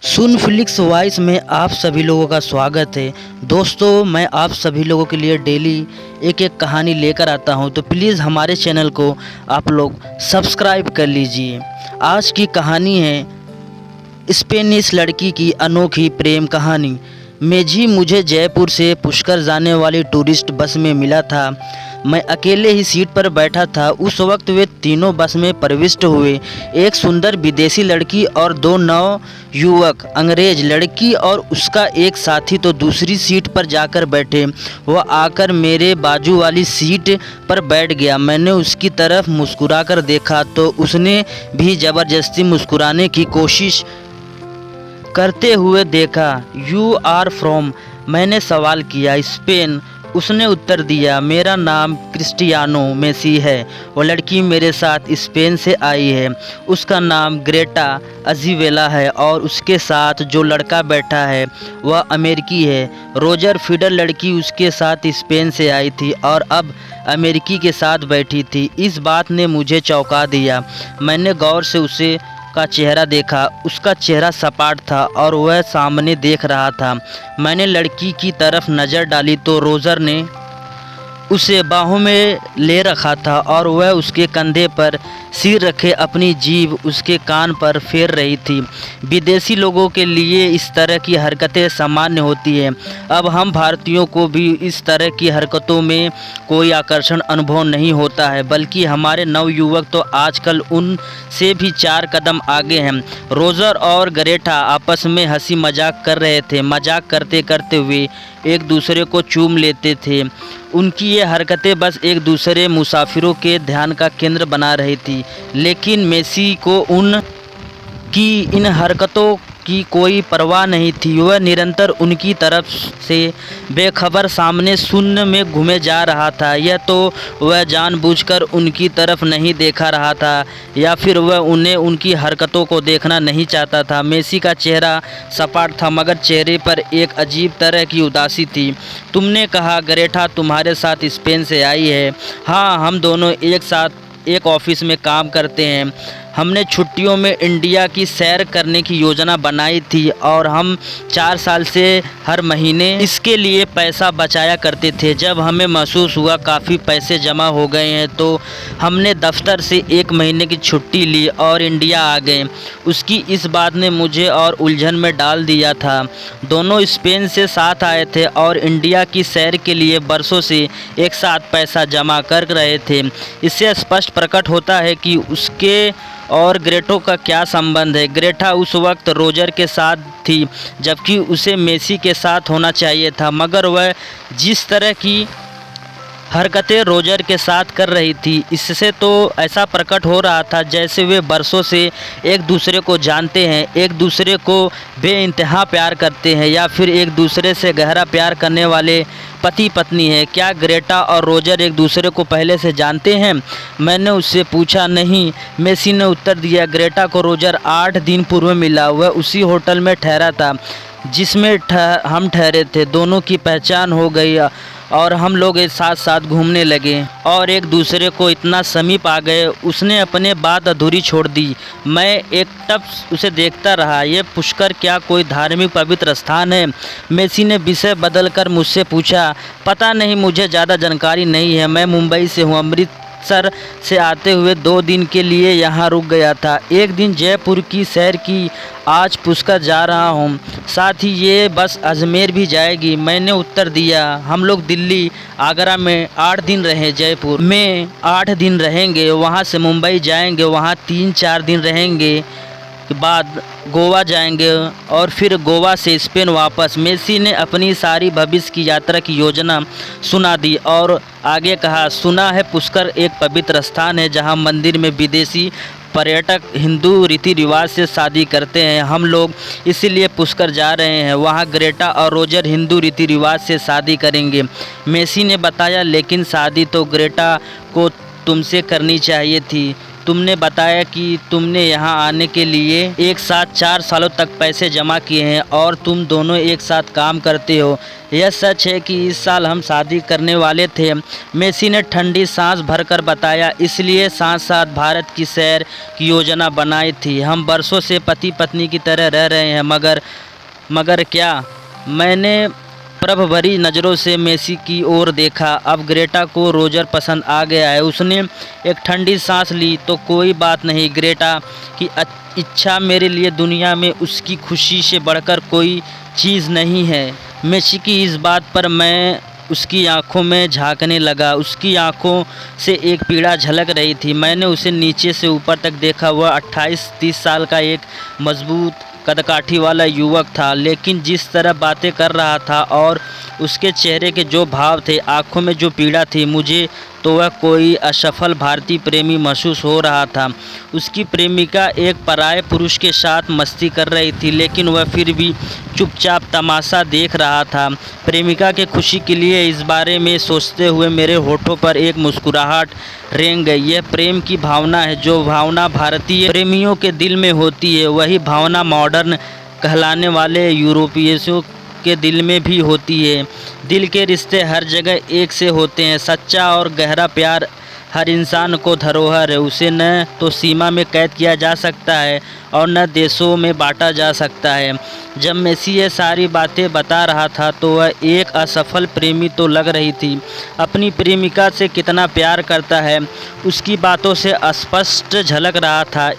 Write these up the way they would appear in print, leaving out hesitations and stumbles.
सुनफ्लिक्स voice में आप सभी लोगों का स्वागत है। दोस्तों, मैं आप सभी लोगों के लिए डेली एक एक कहानी लेकर आता हूं, तो प्लीज़ हमारे चैनल को आप लोग सब्सक्राइब कर लीजिए। आज की कहानी है स्पेनिश लड़की की अनोखी प्रेम कहानी। मुझे जयपुर से पुष्कर जाने वाली टूरिस्ट बस में मिला था। मैं अकेले ही सीट पर बैठा था। उस वक्त वे तीनों बस में प्रविष्ट हुए। एक सुंदर विदेशी लड़की और दो नवयुवक, अंग्रेज लड़की और उसका एक साथी तो दूसरी सीट पर जाकर बैठे। वह आकर मेरे बाजू वाली सीट पर बैठ गया। मैंने उसकी तरफ मुस्कुराकर देखा तो उसने भी ज़बरदस्ती मुस्कुराने की कोशिश करते हुए देखा। You are from? मैंने सवाल किया। स्पेन, उसने उत्तर दिया। मेरा नाम क्रिस्टियानो मेसी है। वो लड़की मेरे साथ स्पेन से आई है। उसका नाम ग्रेटा अजीवेला है और उसके साथ जो लड़का बैठा है वह अमेरिकी है, रोजर फिडर। लड़की उसके साथ स्पेन से आई थी और अब अमेरिकी के साथ बैठी थी। इस बात ने मुझे चौंका दिया। मैंने गौर से उसे का चेहरा देखा। उसका चेहरा सपाट था और वह सामने देख रहा था। मैंने लड़की की तरफ नज़र डाली तो रोजर ने उसे बाहों में ले रखा था और वह उसके कंधे पर सिर रखे अपनी जीभ उसके कान पर फेर रही थी। विदेशी लोगों के लिए इस तरह की हरकतें सामान्य होती हैं। अब हम भारतीयों को भी इस तरह की हरकतों में कोई आकर्षण अनुभव नहीं होता है, बल्कि हमारे नवयुवक तो आजकल उनसे भी 4 कदम आगे हैं। रोजर और ग्रेटा आपस में हंसी मजाक कर रहे थे। मजाक करते करते हुए एक दूसरे को चूम लेते थे। उनकी ये हरकतें बस एक दूसरे मुसाफिरों के ध्यान का केंद्र बना रही थी, लेकिन मेसी को उनकी इन हरकतों की कोई परवाह नहीं थी। वह निरंतर उनकी तरफ से बेखबर सामने शून्य में घूमे जा रहा था। यह तो वह जानबूझकर उनकी तरफ नहीं देखा रहा था या फिर वह उन्हें उनकी हरकतों को देखना नहीं चाहता था। मेसी का चेहरा सपाट था मगर चेहरे पर एक अजीब तरह की उदासी थी। तुमने कहा ग्रेटा तुम्हारे साथ स्पेन से आई है? हाँ, हम दोनों एक साथ एक ऑफिस में काम करते हैं। हमने छुट्टियों में इंडिया की सैर करने की योजना बनाई थी और हम 4 साल से हर महीने इसके लिए पैसा बचाया करते थे। जब हमें महसूस हुआ काफ़ी पैसे जमा हो गए हैं तो हमने दफ्तर से 1 महीने की छुट्टी ली और इंडिया आ गए। उसकी इस बात ने मुझे और उलझन में डाल दिया था। दोनों स्पेन से साथ आए थे और इंडिया की सैर के लिए बरसों से एक साथ पैसा जमा कर रहे थे। इससे स्पष्ट प्रकट होता है कि उसके और ग्रेटो का क्या संबंध है। ग्रेटा उस वक्त रोजर के साथ थी जबकि उसे मेसी के साथ होना चाहिए था, मगर वह जिस तरह की हरकतें रोजर के साथ कर रही थी, इससे तो ऐसा प्रकट हो रहा था जैसे वे बरसों से एक दूसरे को जानते हैं, एक दूसरे को बेइंतहा प्यार करते हैं या फिर एक दूसरे से गहरा प्यार करने वाले पति पत्नी है। क्या ग्रेटा और रोजर एक दूसरे को पहले से जानते हैं? मैंने उससे पूछा। नहीं, मेसी ने उत्तर दिया। ग्रेटा को रोजर 8 दिन पूर्व मिला। वह उसी होटल में ठहरा था जिसमें हम ठहरे थे। दोनों की पहचान हो गई और हम लोग एक साथ साथ घूमने लगे और एक दूसरे को इतना समीप आ गए। उसने अपने बात अधूरी छोड़ दी। मैं एकटक उसे देखता रहा। ये पुष्कर क्या कोई धार्मिक पवित्र स्थान है? मेसी ने विषय बदलकर मुझसे पूछा। पता नहीं, मुझे ज़्यादा जानकारी नहीं है। मैं मुंबई से हूँ। अमृतसर से आते हुए 2 दिन के लिए यहाँ रुक गया था। एक दिन जयपुर की सैर की, आज पुष्कर जा रहा हूँ। साथ ही ये बस अजमेर भी जाएगी। मैंने उत्तर दिया। हम लोग दिल्ली, आगरा में 8 दिन रहे, जयपुर में 8 दिन रहेंगे, वहाँ से मुंबई जाएंगे, वहाँ 3-4 दिन रहेंगे, के बाद गोवा जाएंगे और फिर गोवा से स्पेन वापस। मेसी ने अपनी सारी भविष्य की यात्रा की योजना सुना दी और आगे कहा, सुना है पुष्कर एक पवित्र स्थान है जहां मंदिर में विदेशी पर्यटक हिंदू रीति रिवाज से शादी करते हैं। हम लोग इसीलिए पुष्कर जा रहे हैं। वहां ग्रेटा और रोजर हिंदू रीति रिवाज से शादी करेंगे। मेसी ने बताया। लेकिन शादी तो ग्रेटा को तुमसे करनी चाहिए थी। तुमने बताया कि तुमने यहाँ आने के लिए एक साथ 4 सालों तक पैसे जमा किए हैं और तुम दोनों एक साथ काम करते हो। यह सच है कि इस साल हम शादी करने वाले थे, मेसी ने ठंडी सांस भरकर बताया। इसलिए साथ साथ भारत की सैर की योजना बनाई थी। हम बरसों से पति पत्नी की तरह रह रहे हैं, मगर क्या? मैंने प्रभ भरी नज़रों से मेसी की ओर देखा। अब ग्रेटा को रोजर पसंद आ गया है। उसने एक ठंडी सांस ली। तो कोई बात नहीं, ग्रेटा की इच्छा मेरे लिए दुनिया में उसकी खुशी से बढ़कर कोई चीज़ नहीं है। मेसी की इस बात पर मैं उसकी आंखों में झांकने लगा। उसकी आंखों से एक पीड़ा झलक रही थी। मैंने उसे नीचे से ऊपर तक देखा। वह 28-30 साल का एक मजबूत कदकाठी वाला युवक था, लेकिन जिस तरह बातें कर रहा था और उसके चेहरे के जो भाव थे, आंखों में जो पीड़ा थी, मुझे तो वह कोई असफल भारतीय प्रेमी महसूस हो रहा था। उसकी प्रेमिका एक पराये पुरुष के साथ मस्ती कर रही थी, लेकिन वह फिर भी चुपचाप तमाशा देख रहा था। प्रेमिका के खुशी के लिए इस बारे में सोचते हुए मेरे होठों पर एक मुस्कुराहट रेंग गई। यह प्रेम की भावना है, जो भावना भारतीय प्रेमियों के दिल में होती है, वही भावना मॉडर्न कहलाने वाले यूरोपियों के दिल में भी होती है। दिल के रिश्ते हर जगह एक से होते हैं। सच्चा और गहरा प्यार हर इंसान को धरोहर है। उसे न तो सीमा में कैद किया जा सकता है और न देशों में बांटा जा सकता है। जब मेसी ये सारी बातें बता रहा था तो वह एक असफल प्रेमी तो लग रही थी। अपनी प्रेमिका से कितना प्यार करता है, उसकी बातों से स्पष्ट झलक रहा था।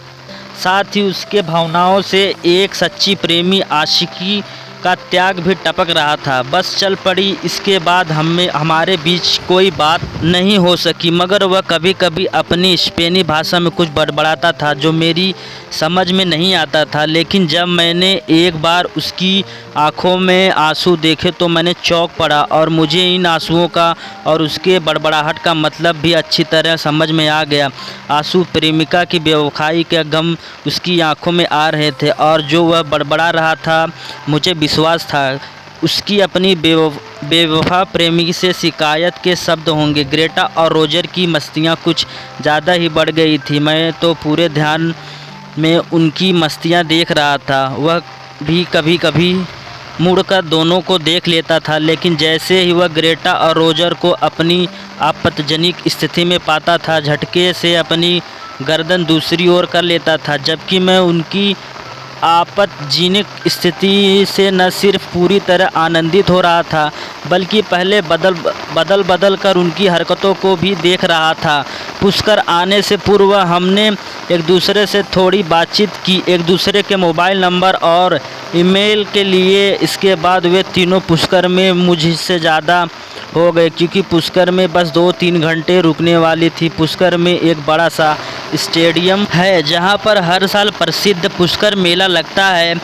साथ ही उसके भावनाओं से एक सच्ची प्रेमी आशिकी का त्याग भी टपक रहा था। बस चल पड़ी। इसके बाद हमारे बीच कोई बात नहीं हो सकी, मगर वह कभी कभी अपनी स्पेनी भाषा में कुछ बड़बड़ाता था जो मेरी समझ में नहीं आता था। लेकिन जब मैंने एक बार उसकी आंखों में आंसू देखे तो मैंने चौंक पड़ा और मुझे इन आंसुओं का और उसके बड़बड़ाहट का मतलब भी अच्छी तरह समझ में आ गया। आंसू प्रेमिका की बेवफाई का गम उसकी आंखों में आ रहे थे और जो वह बड़बड़ा रहा था, मुझे विश्वास था उसकी अपनी बेवफा प्रेमी से शिकायत के शब्द होंगे। ग्रेटा और रोजर की मस्तियाँ कुछ ज़्यादा ही बढ़ गई थी। मैं तो पूरे ध्यान में उनकी मस्तियाँ देख रहा था। वह भी कभी कभी मुड़कर दोनों को देख लेता था, लेकिन जैसे ही वह ग्रेटा और रोजर को अपनी आपत्तिजनक स्थिति में पाता था, झटके से अपनी गर्दन दूसरी ओर कर लेता था। जबकि मैं उनकी आपत्तिजनक स्थिति से न सिर्फ पूरी तरह आनंदित हो रहा था, बल्कि पहले बदल कर उनकी हरकतों को भी देख रहा था। पुष्कर आने से पूर्व हमने एक दूसरे से थोड़ी बातचीत की, एक दूसरे के मोबाइल नंबर और ईमेल के लिए। इसके बाद वे तीनों पुष्कर में मुझसे ज़्यादा हो गए, क्योंकि पुष्कर में बस 2-3 घंटे रुकने वाली थी। पुष्कर में एक बड़ा सा स्टेडियम है जहां पर हर साल प्रसिद्ध पुष्कर मेला लगता है।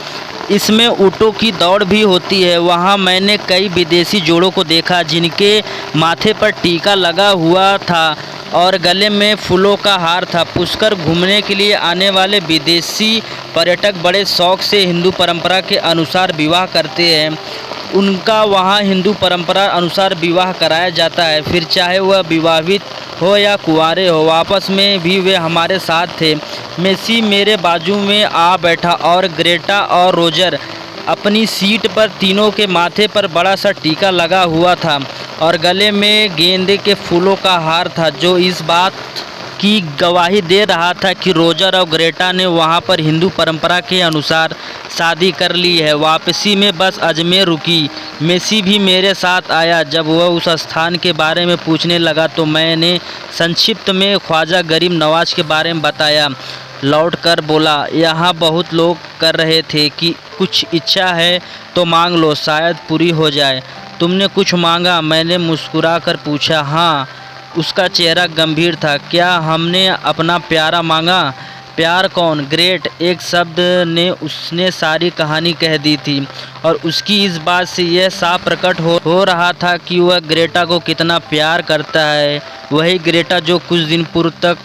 इसमें ऊँटों की दौड़ भी होती है। वहां मैंने कई विदेशी जोड़ों को देखा जिनके माथे पर टीका लगा हुआ था और गले में फूलों का हार था। पुष्कर घूमने के लिए आने वाले विदेशी पर्यटक बड़े शौक से हिंदू परंपरा के अनुसार विवाह करते हैं। उनका वहाँ हिंदू परंपरा अनुसार विवाह कराया जाता है, फिर चाहे वह विवाहित हो या कुंवारे हो। वापस में भी वे हमारे साथ थे। मेसी मेरे बाजू में आ बैठा और ग्रेटा और रोजर अपनी सीट पर। तीनों के माथे पर बड़ा सा टीका लगा हुआ था और गले में गेंदे के फूलों का हार था, जो इस बात की गवाही दे रहा था कि रोजर और ग्रेटा ने वहां पर हिंदू परंपरा के अनुसार शादी कर ली है। वापसी में बस अजमेर रुकी। मेसी भी मेरे साथ आया। जब वह उस स्थान के बारे में पूछने लगा तो मैंने संक्षिप्त में ख्वाजा गरीब नवाज के बारे में बताया। लौट कर बोला, यहाँ बहुत लोग कर रहे थे कि कुछ इच्छा है तो मांग लो, शायद पूरी हो जाए। तुमने कुछ मांगा? मैंने मुस्कुरा कर पूछा। हाँ। उसका चेहरा गंभीर था। क्या हमने अपना प्यारा मांगा? प्यार कौन? ग्रेट एक शब्द ने उसने सारी कहानी कह दी थी और उसकी इस बात से यह साफ प्रकट हो रहा था कि वह ग्रेटा को कितना प्यार करता है। वही ग्रेटा जो कुछ दिन पूर्व तक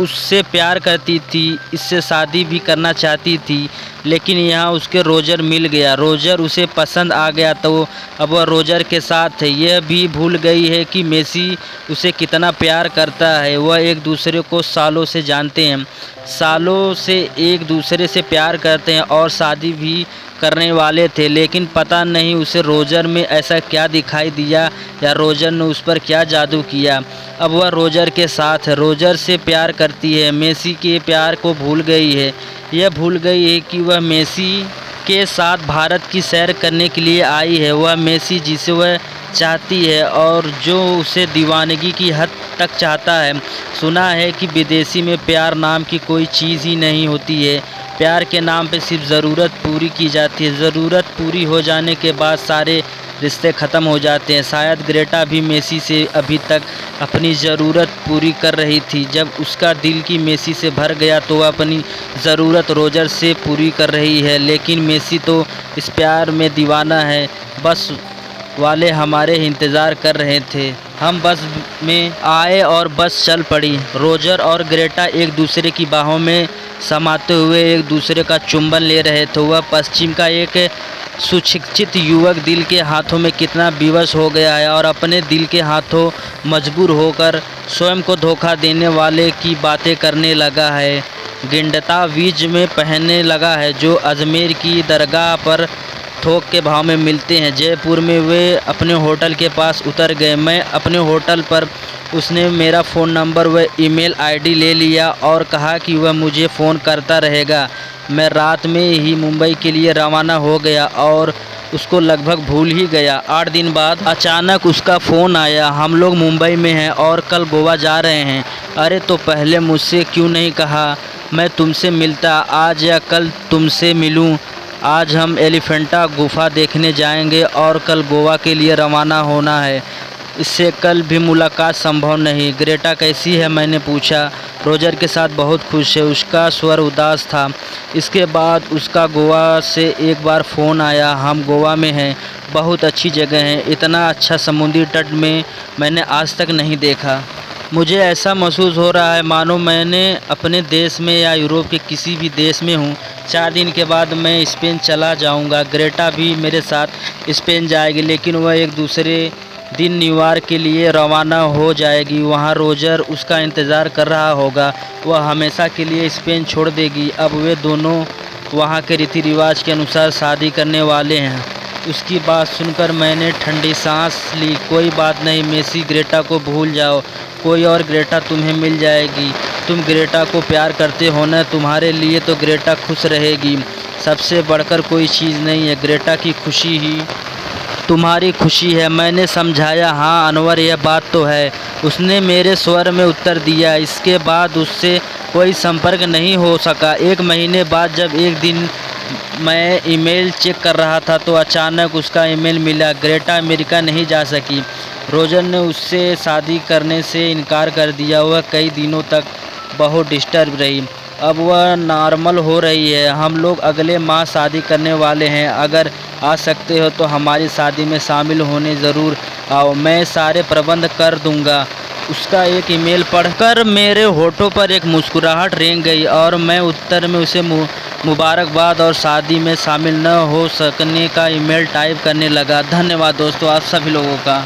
उससे प्यार करती थी, इससे शादी भी करना चाहती थी, लेकिन यहाँ उसके रोजर मिल गया। रोजर उसे पसंद आ गया तो अब वह रोजर के साथ है। यह भी भूल गई है कि मेसी उसे कितना प्यार करता है। वह एक दूसरे को सालों से जानते हैं, सालों से एक दूसरे से प्यार करते हैं और शादी भी करने वाले थे, लेकिन पता नहीं उसे रोजर में ऐसा क्या दिखाई दिया या रोजर ने उस पर क्या जादू किया। अब वह रोजर के साथ है, रोजर से प्यार करती है, मेसी के प्यार को भूल गई है। यह भूल गई है कि वह मेसी के साथ भारत की सैर करने के लिए आई है। वह मेसी जिसे वह चाहती है और जो उसे दीवानगी की हद तक चाहता है। सुना है कि विदेशी में प्यार नाम की कोई चीज़ ही नहीं होती है। प्यार के नाम पे सिर्फ ज़रूरत पूरी की जाती है। ज़रूरत पूरी हो जाने के बाद सारे रिश्ते ख़त्म हो जाते हैं। शायद ग्रेटा भी मेसी से अभी तक अपनी ज़रूरत पूरी कर रही थी। जब उसका दिल की मेसी से भर गया तो वह अपनी ज़रूरत रोजर से पूरी कर रही है। लेकिन मेसी तो इस प्यार में दीवाना है। बस वाले हमारे इंतज़ार कर रहे थे। हम बस में आए और बस चल पड़ी। रोजर और ग्रेटा एक दूसरे की बाहों में समाते हुए एक दूसरे का चुंबन ले रहे थे। वह पश्चिम का एक सुशिक्षित युवक दिल के हाथों में कितना विवश हो गया है और अपने दिल के हाथों मजबूर होकर स्वयं को धोखा देने वाले की बातें करने लगा है। गिंडता बीज में पहनने लगा है जो अजमेर की दरगाह पर थोक के भाव में मिलते हैं। जयपुर में वे अपने होटल के पास उतर गए। मैं अपने होटल पर उसने मेरा फ़ोन नंबर व ईमेल आईडी ले लिया और कहा कि वह मुझे फ़ोन करता रहेगा। मैं रात में ही मुंबई के लिए रवाना हो गया और उसको लगभग भूल ही गया। 8 दिन बाद अचानक उसका फ़ोन आया, हम लोग मुंबई में हैं और कल गोवा जा रहे हैं। अरे तो पहले मुझसे क्यों नहीं कहा, मैं तुमसे मिलता, आज या कल तुमसे मिलूं। आज हम एलिफेंटा गुफा देखने जाएंगे और कल गोवा के लिए रवाना होना है। इससे कल भी मुलाकात संभव नहीं। ग्रेटा कैसी है, मैंने पूछा। रोजर के साथ बहुत खुश है, उसका स्वर उदास था। इसके बाद उसका गोवा से एक बार फ़ोन आया, हम गोवा में हैं, बहुत अच्छी जगह है, इतना अच्छा समुद्री तट में मैंने आज तक नहीं देखा। मुझे ऐसा महसूस हो रहा है मानो मैंने अपने देश में या यूरोप के किसी भी देश में हूँ। 4 दिन के बाद मैं स्पेन चला जाऊँगा। ग्रेटा भी मेरे साथ स्पेन जाएगी, लेकिन वह एक दूसरे दिन न्यूयॉर्क के लिए रवाना हो जाएगी। वहाँ रोजर उसका इंतज़ार कर रहा होगा। वह हमेशा के लिए स्पेन छोड़ देगी। अब वे दोनों वहाँ के रीति रिवाज के अनुसार शादी करने वाले हैं। उसकी बात सुनकर मैंने ठंडी सांस ली। कोई बात नहीं मेसी, ग्रेटा को भूल जाओ, कोई और ग्रेटा तुम्हें मिल जाएगी। तुम ग्रेटा को प्यार करते हो ना, तुम्हारे लिए तो ग्रेटा खुश रहेगी। सबसे बढ़कर कोई चीज़ नहीं है, ग्रेटा की खुशी ही तुम्हारी खुशी है। मैंने समझाया, हाँ अनवर यह बात तो है। उसने मेरे स्वर में उत्तर दिया। इसके बाद उससे कोई संपर्क नहीं हो सका। 1 महीने बाद जब एक दिन मैं ईमेल चेक कर रहा था तो अचानक उसका ईमेल मिला। ग्रेटा अमेरिका नहीं जा सकी। रोजर ने उससे शादी करने से इनकार कर दिया। वह कई दिनों तक बहुत डिस्टर्ब रही। अब वह नॉर्मल हो रही है। हम लोग अगले माह शादी करने वाले हैं। अगर आ सकते हो तो हमारी शादी में शामिल होने ज़रूर आओ, मैं सारे प्रबंध कर दूंगा। उसका एक ईमेल पढ़कर मेरे होठों पर एक मुस्कुराहट रेंग गई और मैं उत्तर में उसे मुबारकबाद और शादी में शामिल न हो सकने का ईमेल टाइप करने लगा। धन्यवाद दोस्तों आप सभी लोगों का।